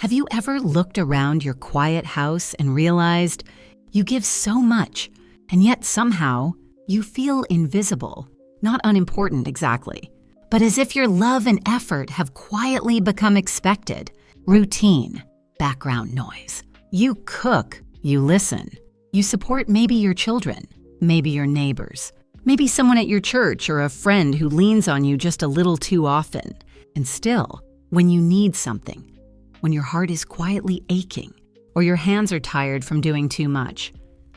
Have you ever looked around your quiet house and realized you give so much, and yet somehow you feel invisible? Not unimportant exactly, but as if your love and effort have quietly become expected, routine, background noise. You cook, you listen, you support maybe your children, maybe your neighbors, maybe someone at your church or a friend who leans on you just a little too often. And still, when you need something, when your heart is quietly aching, or your hands are tired from doing too much,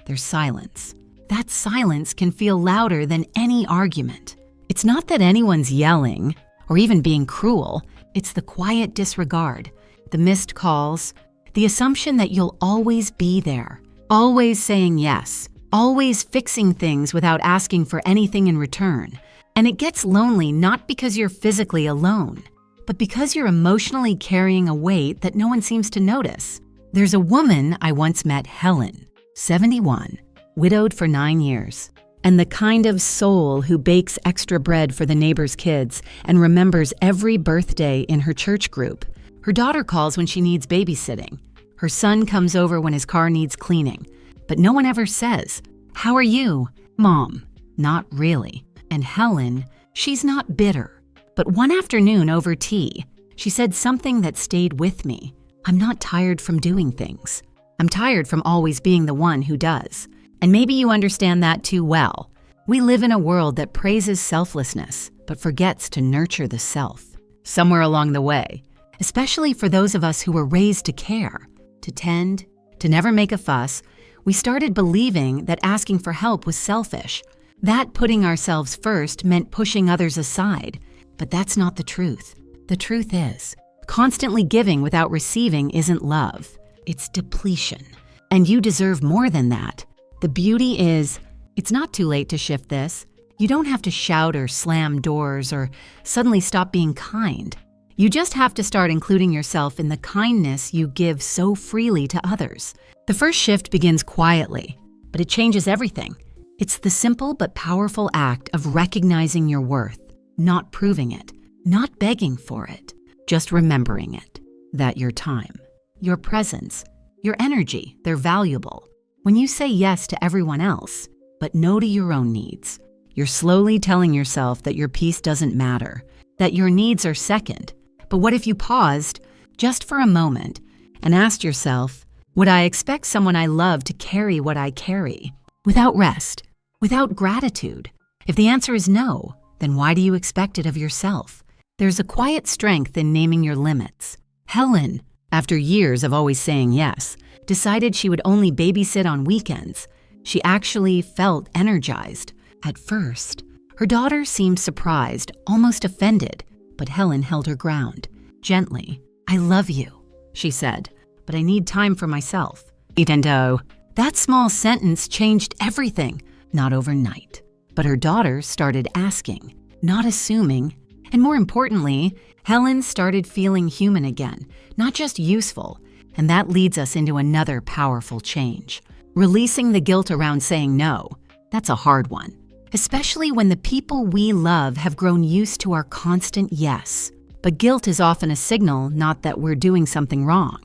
there's silence. That silence can feel louder than any argument. It's not that anyone's yelling or even being cruel. It's the quiet disregard, the missed calls, the assumption that you'll always be there, always saying yes, always fixing things without asking for anything in return. And it gets lonely not because you're physically alone, but because you're emotionally carrying a weight that no one seems to notice. There's a woman I once met, Helen, 71, widowed for 9 years, and the kind of soul who bakes extra bread for the neighbor's kids and remembers every birthday in her church group. Her daughter calls when she needs babysitting. Her son comes over when his car needs cleaning. But no one ever says, "How are you, Mom?" Not really. And Helen, she's not bitter. But one afternoon over tea, she said something that stayed with me. "I'm not tired from doing things. I'm tired from always being the one who does." And maybe you understand that too well. We live in a world that praises selflessness, but forgets to nurture the self. Somewhere along the way, especially for those of us who were raised to care, to tend, to never make a fuss, we started believing that asking for help was selfish, that putting ourselves first meant pushing others aside. But that's not the truth. The truth is, constantly giving without receiving isn't love. It's depletion. And you deserve more than that. The beauty is, it's not too late to shift this. You don't have to shout or slam doors or suddenly stop being kind. You just have to start including yourself in the kindness you give so freely to others. The first shift begins quietly, but it changes everything. It's the simple but powerful act of recognizing your worth, not proving it, not begging for it, just remembering it, that your time, your presence, your energy, they're valuable. When you say yes to everyone else, but no to your own needs, you're slowly telling yourself that your peace doesn't matter, that your needs are second. But what if you paused just for a moment and asked yourself, would I expect someone I love to carry what I carry? Without rest, without gratitude? If the answer is no, then why do you expect it of yourself? There's a quiet strength in naming your limits. Helen, after years of always saying yes, decided she would only babysit on weekends. She actually felt energized. At first, her daughter seemed surprised, almost offended, but Helen held her ground. Gently, "I love you," she said, "but I need time for myself." Even though that small sentence changed everything, not overnight. But her daughter started asking, not assuming, and more importantly, Helen started feeling human again, not just useful. And that leads us into another powerful change. Releasing the guilt around saying no. That's a hard one, especially when the people we love have grown used to our constant yes. But guilt is often a signal not that we're doing something wrong,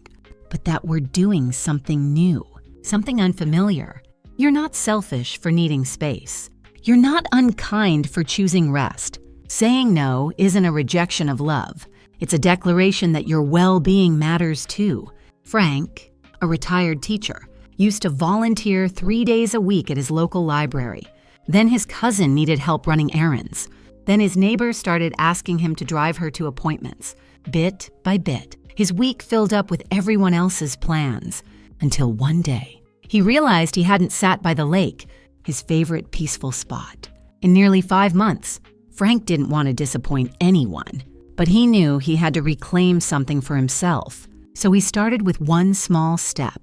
but that we're doing something new, something unfamiliar. You're not selfish for needing space. You're not unkind for choosing rest. Saying no isn't a rejection of love. It's a declaration that your well-being matters too. Frank, a retired teacher, used to volunteer 3 days a week at his local library. Then his cousin needed help running errands. Then his neighbor started asking him to drive her to appointments. Bit by bit, his week filled up with everyone else's plans. Until one day, he realized he hadn't sat by the lake, his favorite peaceful spot. In nearly 5 months, Frank didn't want to disappoint anyone, but he knew he had to reclaim something for himself. So he started with one small step.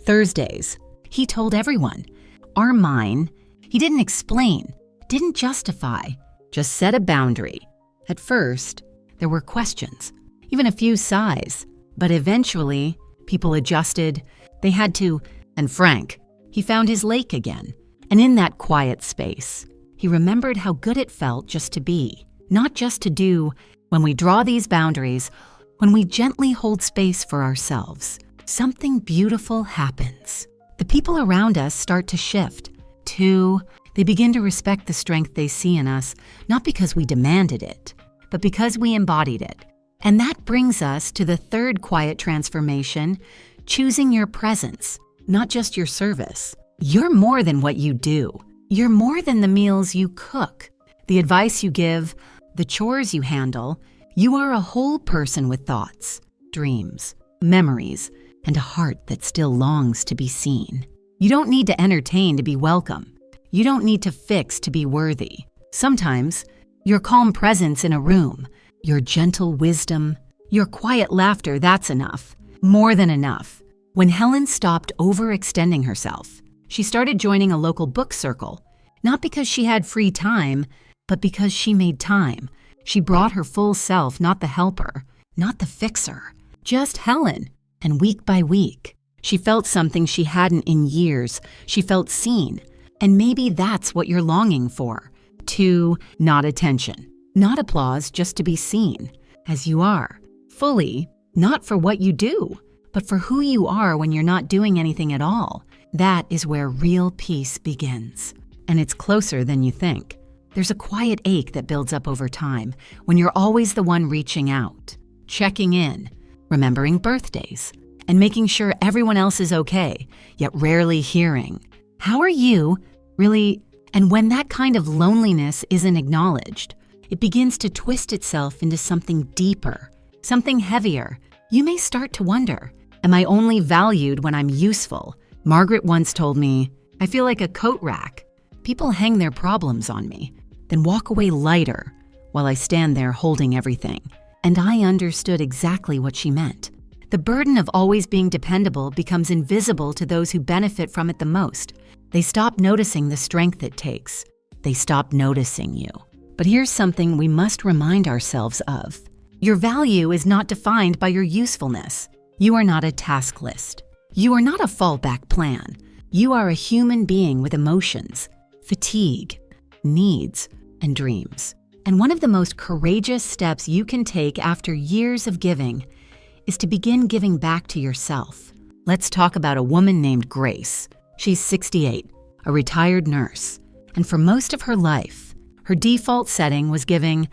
Thursdays, he told everyone. Are mine. He didn't explain, didn't justify, just set a boundary. At first, there were questions, even a few sighs, but eventually, people adjusted. They had to, and Frank, he found his lake again. And in that quiet space, he remembered how good it felt just to be, not just to do. When we draw these boundaries, When we gently hold space for ourselves, something beautiful happens. The people around us start to shift. 2, they begin to respect the strength they see in us, not because we demanded it, but because we embodied it. And that brings us to the third quiet transformation, choosing your presence, not just your service. You're more than what you do. You're more than the meals you cook, the advice you give, the chores you handle. You are a whole person with thoughts, dreams, memories, and a heart that still longs to be seen. You don't need to entertain to be welcome. You don't need to fix to be worthy. Sometimes, your calm presence in a room, your gentle wisdom, your quiet laughter, that's enough. More than enough. When Helen stopped overextending herself, she started joining a local book circle, not because she had free time, but because she made time. She brought her full self, not the helper, not the fixer, just Helen. And week by week, she felt something she hadn't in years. She felt seen. And maybe that's what you're longing for. 2, not attention, not applause, just to be seen as you are, fully, not for what you do, but for who you are when you're not doing anything at all. That is where real peace begins. And it's closer than you think. There's a quiet ache that builds up over time when you're always the one reaching out, checking in, remembering birthdays, and making sure everyone else is okay, yet rarely hearing, "How are you?" Really? And when that kind of loneliness isn't acknowledged, it begins to twist itself into something deeper, something heavier. You may start to wonder, am I only valued when I'm useful? Margaret once told me, I feel like a coat rack. People hang their problems on me, then walk away lighter while I stand there holding everything. And I understood exactly what she meant. The burden of always being dependable becomes invisible to those who benefit from it the most. They stop noticing the strength it takes. They stop noticing you. But here's something we must remind ourselves of. Your value is not defined by your usefulness. You are not a task list. You are not a fallback plan. You are a human being with emotions, fatigue, needs, and dreams. And one of the most courageous steps you can take after years of giving is to begin giving back to yourself. Let's talk about a woman named Grace. She's 68, a retired nurse, and for most of her life, her default setting was giving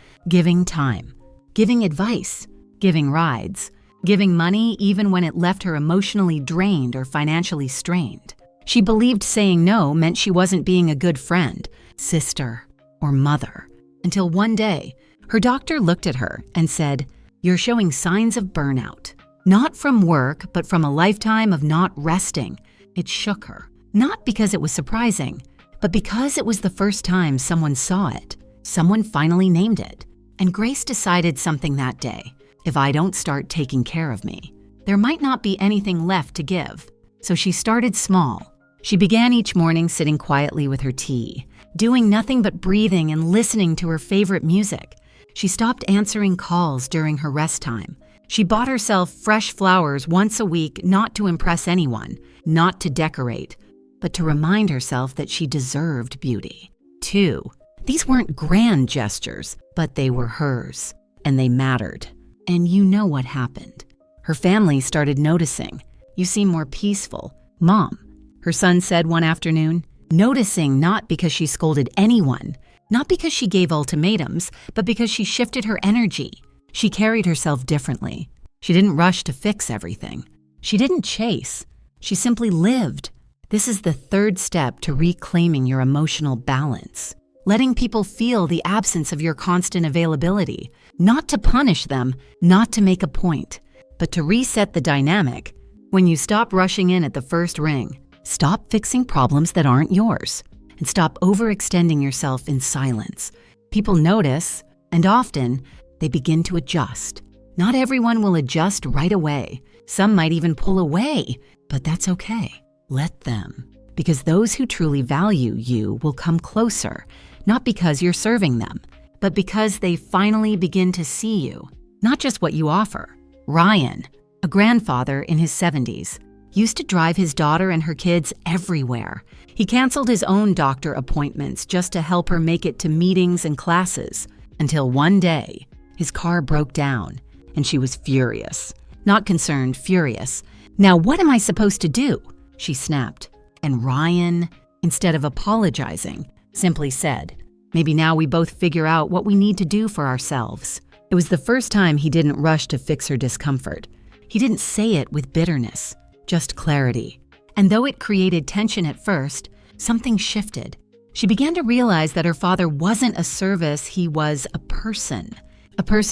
time, giving advice, giving rides, giving money even when it left her emotionally drained or financially strained. She believed saying no meant she wasn't being a good friend, sister, or mother, until one day, her doctor looked at her and said, "You're showing signs of burnout, not from work, but from a lifetime of not resting." It shook her, not because it was surprising, but because it was the first time someone saw it. Someone finally named it. And Grace decided something that day. If I don't start taking care of me, there might not be anything left to give. So she started small. She began each morning sitting quietly with her tea, doing nothing but breathing and listening to her favorite music. She stopped answering calls during her rest time. She bought herself fresh flowers once a week, not to impress anyone, not to decorate, but to remind herself that she deserved beauty. 2, these weren't grand gestures, but they were hers, and they mattered. And you know what happened. Her family started noticing. "You seem more peaceful, Mom," her son said one afternoon, noticing not because she scolded anyone, not because she gave ultimatums, but because she shifted her energy. She carried herself differently. She didn't rush to fix everything. She didn't chase. She simply lived. This is the third step to reclaiming your emotional balance. Letting people feel the absence of your constant availability, not to punish them, not to make a point, but to reset the dynamic. When you stop rushing in at the first ring, stop fixing problems that aren't yours, and stop overextending yourself in silence. People notice, and often, they begin to adjust. Not everyone will adjust right away. Some might even pull away, but that's okay. Let them, because those who truly value you will come closer, not because you're serving them, but because they finally begin to see you, not just what you offer. Ryan, a grandfather in his 70s, used to drive his daughter and her kids everywhere. He canceled his own doctor appointments just to help her make it to meetings and classes, until one day, his car broke down, and she was furious. Not concerned, furious. "Now what am I supposed to do?" she snapped. And Ryan, instead of apologizing, simply said, "Maybe now we both figure out what we need to do for ourselves." It was the first time he didn't rush to fix her discomfort. He didn't say it with bitterness, just clarity. And though it created tension at first, something shifted. She began to realize that her father wasn't a service, he was a person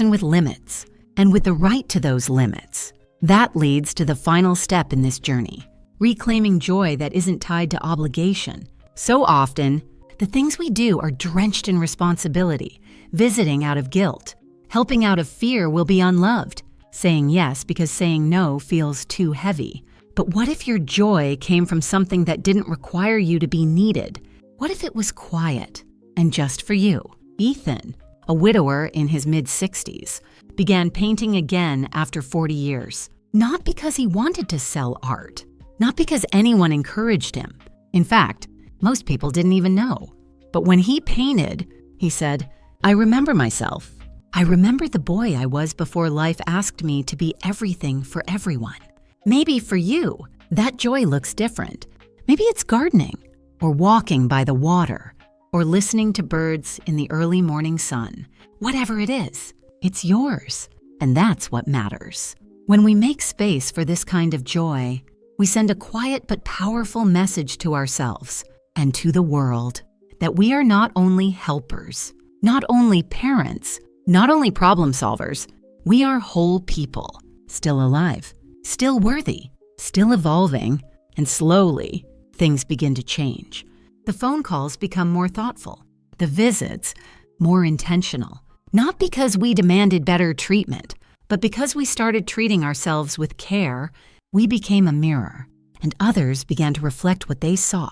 with limits, and with the right to those limits. That leads to the final step in this journey, reclaiming joy that isn't tied to obligation. So often, the things we do are drenched in responsibility, visiting out of guilt, helping out of fear we'll be unloved, saying yes because saying no feels too heavy. But what if your joy came from something that didn't require you to be needed? What if it was quiet and just for you? Ethan, a widower in his mid-60s, began painting again after 40 years. Not because he wanted to sell art, not because anyone encouraged him. In fact, most people didn't even know. But when he painted, he said, "I remember myself. I remember the boy I was before life asked me to be everything for everyone." Maybe for you, that joy looks different. Maybe it's gardening, or walking by the water, or listening to birds in the early morning sun. Whatever it is, it's yours, and that's what matters. When we make space for this kind of joy, we send a quiet but powerful message to ourselves and to the world that we are not only helpers, not only parents, not only problem solvers, we are whole people, still alive, still worthy, still evolving, and slowly, things begin to change. The phone calls become more thoughtful, the visits more intentional, not because we demanded better treatment, but because we started treating ourselves with care. We became a mirror, and others began to reflect what they saw.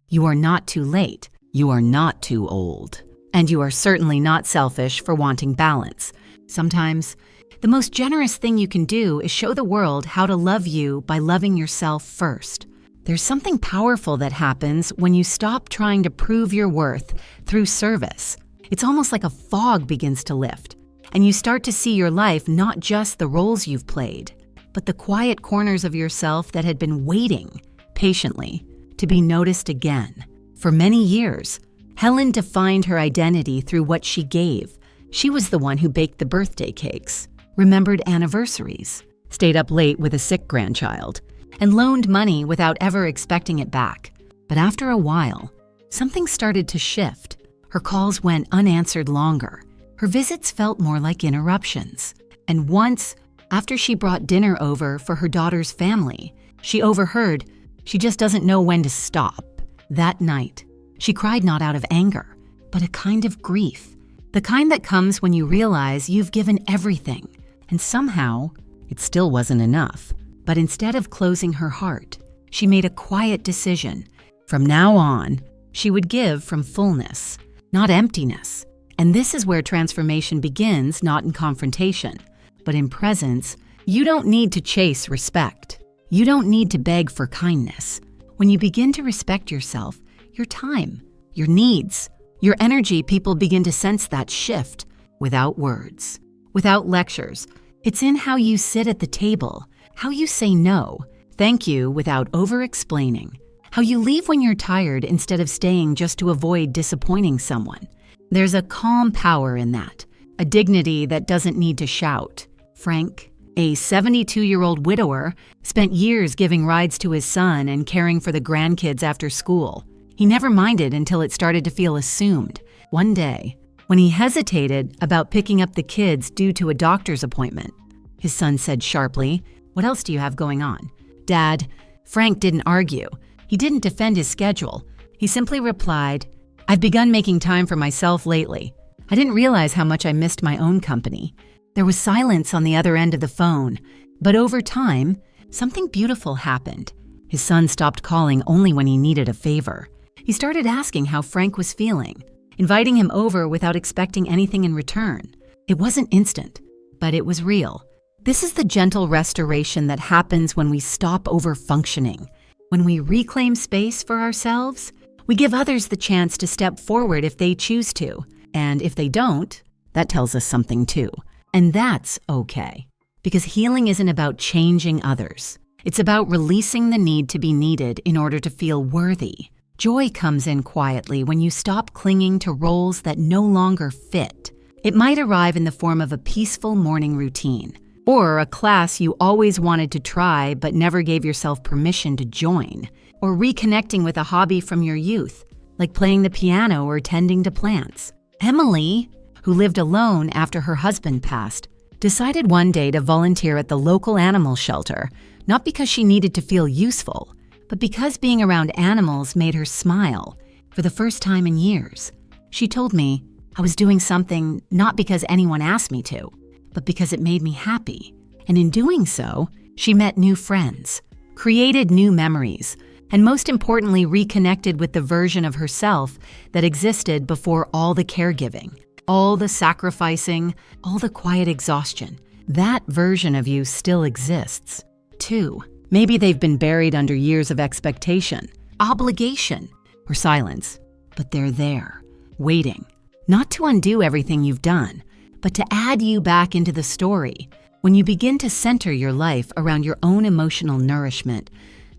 You are not too late, you are not too old, and you are certainly not selfish for wanting balance. Sometimes, the most generous thing you can do is show the world how to love you by loving yourself first. There's something powerful that happens when you stop trying to prove your worth through service. It's almost like a fog begins to lift, and you start to see your life not just the roles you've played, but the quiet corners of yourself that had been waiting patiently to be noticed again. For many years, Helen defined her identity through what she gave. She was the one who baked the birthday cakes, remembered anniversaries, stayed up late with a sick grandchild, and loaned money without ever expecting it back. But after a while, something started to shift. Her calls went unanswered longer. Her visits felt more like interruptions. And once, after she brought dinner over for her daughter's family, she overheard, "She just doesn't know when to stop." That night, she cried not out of anger, but a kind of grief. The kind that comes when you realize you've given everything, and somehow, it still wasn't enough. But instead of closing her heart, she made a quiet decision. From now on, she would give from fullness, not emptiness. And this is where transformation begins, not in confrontation, but in presence. You don't need to chase respect. You don't need to beg for kindness. When you begin to respect yourself, your time, your needs, your energy, people begin to sense that shift without words, without lectures. It's in how you sit at the table, how you say no, thank you without over-explaining, how you leave when you're tired instead of staying just to avoid disappointing someone. There's a calm power in that, a dignity that doesn't need to shout. Frank, a 72-year-old widower, spent years giving rides to his son and caring for the grandkids after school. He never minded until it started to feel assumed. One day, when he hesitated about picking up the kids due to a doctor's appointment, his son said sharply, "What else do you have going on?" "Dad," Frank didn't argue. He didn't defend his schedule. He simply replied, "I've begun making time for myself lately. I didn't realize how much I missed my own company." There was silence on the other end of the phone, but over time, something beautiful happened. His son stopped calling only when he needed a favor. He started asking how Frank was feeling, inviting him over without expecting anything in return. It wasn't instant, but it was real. This is the gentle restoration that happens when we stop over-functioning. When we reclaim space for ourselves, we give others the chance to step forward if they choose to. And if they don't, that tells us something too. And that's okay. Because healing isn't about changing others. It's about releasing the need to be needed in order to feel worthy. Joy comes in quietly when you stop clinging to roles that no longer fit. It might arrive in the form of a peaceful morning routine, or a class you always wanted to try but never gave yourself permission to join, or reconnecting with a hobby from your youth, like playing the piano or tending to plants. Emily, who lived alone after her husband passed, decided one day to volunteer at the local animal shelter, not because she needed to feel useful, but because being around animals made her smile for the first time in years. She told me, I was doing something not because anyone asked me to, but because it made me happy. And in doing so, she met new friends, created new memories, and most importantly, reconnected with the version of herself that existed before all the caregiving, all the sacrificing, all the quiet exhaustion. That version of you still exists. 2. Maybe they've been buried under years of expectation, obligation, or silence, but they're there, waiting, not to undo everything you've done, but to add you back into the story. When you begin to center your life around your own emotional nourishment,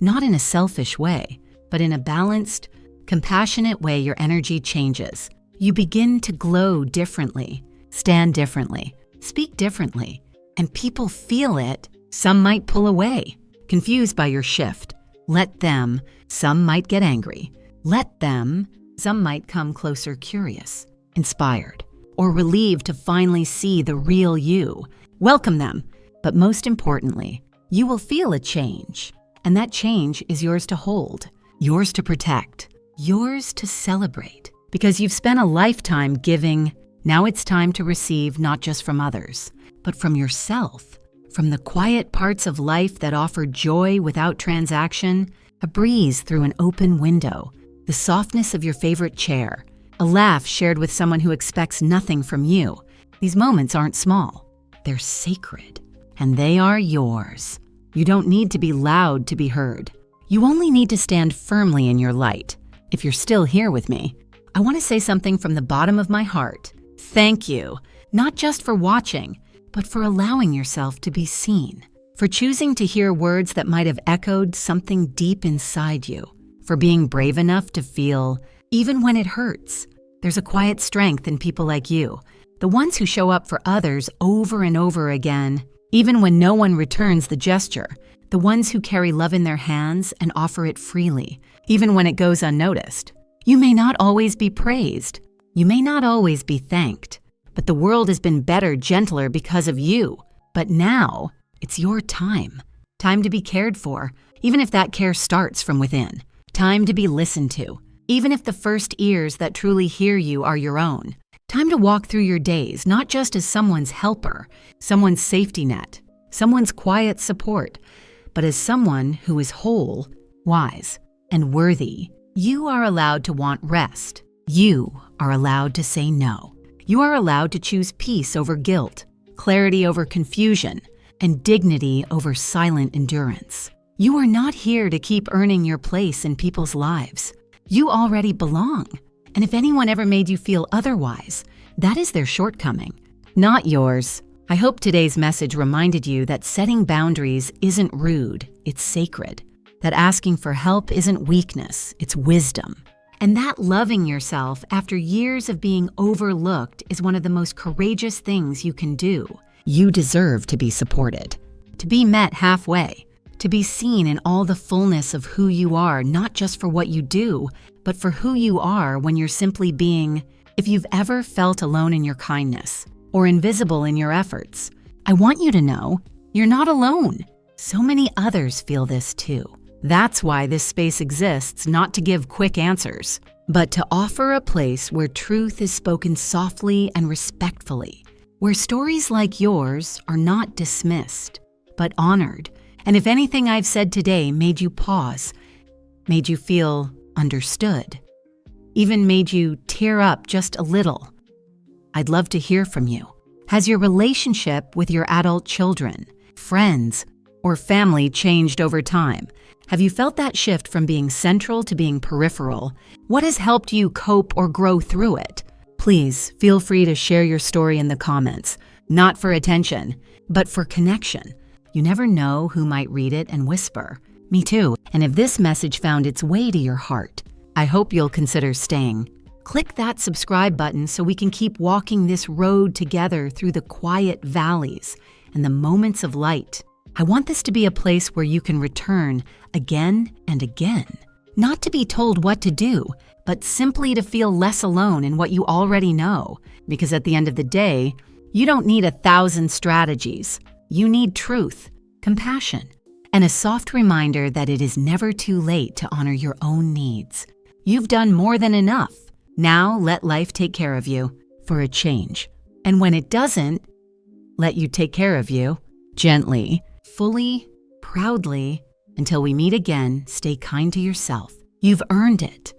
not in a selfish way, but in a balanced, compassionate way, your energy changes. You begin to glow differently, stand differently, speak differently, and people feel it. Some might pull away, confused by your shift. Let them. Some might get angry. Let them. Some might come closer curious, inspired, or relieved to finally see the real you. Welcome them. But most importantly, you will feel a change. And that change is yours to hold, yours to protect, yours to celebrate. Because you've spent a lifetime giving, now it's time to receive not just from others, but from yourself. From the quiet parts of life that offer joy without transaction, a breeze through an open window, the softness of your favorite chair, a laugh shared with someone who expects nothing from you. These moments aren't small. They're sacred, and they are yours. You don't need to be loud to be heard. You only need to stand firmly in your light. If you're still here with me, I want to say something from the bottom of my heart. Thank you, not just for watching, but for allowing yourself to be seen, for choosing to hear words that might have echoed something deep inside you, for being brave enough to feel, even when it hurts. There's a quiet strength in people like you, the ones who show up for others over and over again, even when no one returns the gesture, the ones who carry love in their hands and offer it freely, even when it goes unnoticed. You may not always be praised. You may not always be thanked. But the world has been better, gentler because of you. But now, it's your time. Time to be cared for, even if that care starts from within. Time to be listened to, even if the first ears that truly hear you are your own. Time to walk through your days, not just as someone's helper, someone's safety net, someone's quiet support, but as someone who is whole, wise, and worthy. You are allowed to want rest. You are allowed to say no. You are allowed to choose peace over guilt, clarity over confusion, and dignity over silent endurance. You are not here to keep earning your place in people's lives. You already belong. And if anyone ever made you feel otherwise, that is their shortcoming, not yours. I hope today's message reminded you that setting boundaries isn't rude, it's sacred. That asking for help isn't weakness, it's wisdom. And that loving yourself after years of being overlooked is one of the most courageous things you can do. You deserve to be supported, to be met halfway, to be seen in all the fullness of who you are, not just for what you do, but for who you are when you're simply being. If you've ever felt alone in your kindness or invisible in your efforts, I want you to know you're not alone. So many others feel this too. That's why this space exists, not to give quick answers, but to offer a place where truth is spoken softly and respectfully, where stories like yours are not dismissed, but honored. And if anything I've said today made you pause, made you feel understood, even made you tear up just a little, I'd love to hear from you. Has your relationship with your adult children, friends, or family changed over time? Have you felt that shift from being central to being peripheral? What has helped you cope or grow through it? Please feel free to share your story in the comments. Not for attention, but for connection. You never know who might read it and whisper, "Me too." And if this message found its way to your heart, I hope you'll consider staying. Click that subscribe button so we can keep walking this road together through the quiet valleys and the moments of light. I want this to be a place where you can return again and again, not to be told what to do, but simply to feel less alone in what you already know. Because at the end of the day, you don't need 1,000 strategies. You need truth, compassion, and a soft reminder that it is never too late to honor your own needs. You've done more than enough. Now let life take care of you for a change. And when it doesn't let you take care of you, gently, fully, proudly, until we meet again, stay kind to yourself. You've earned it.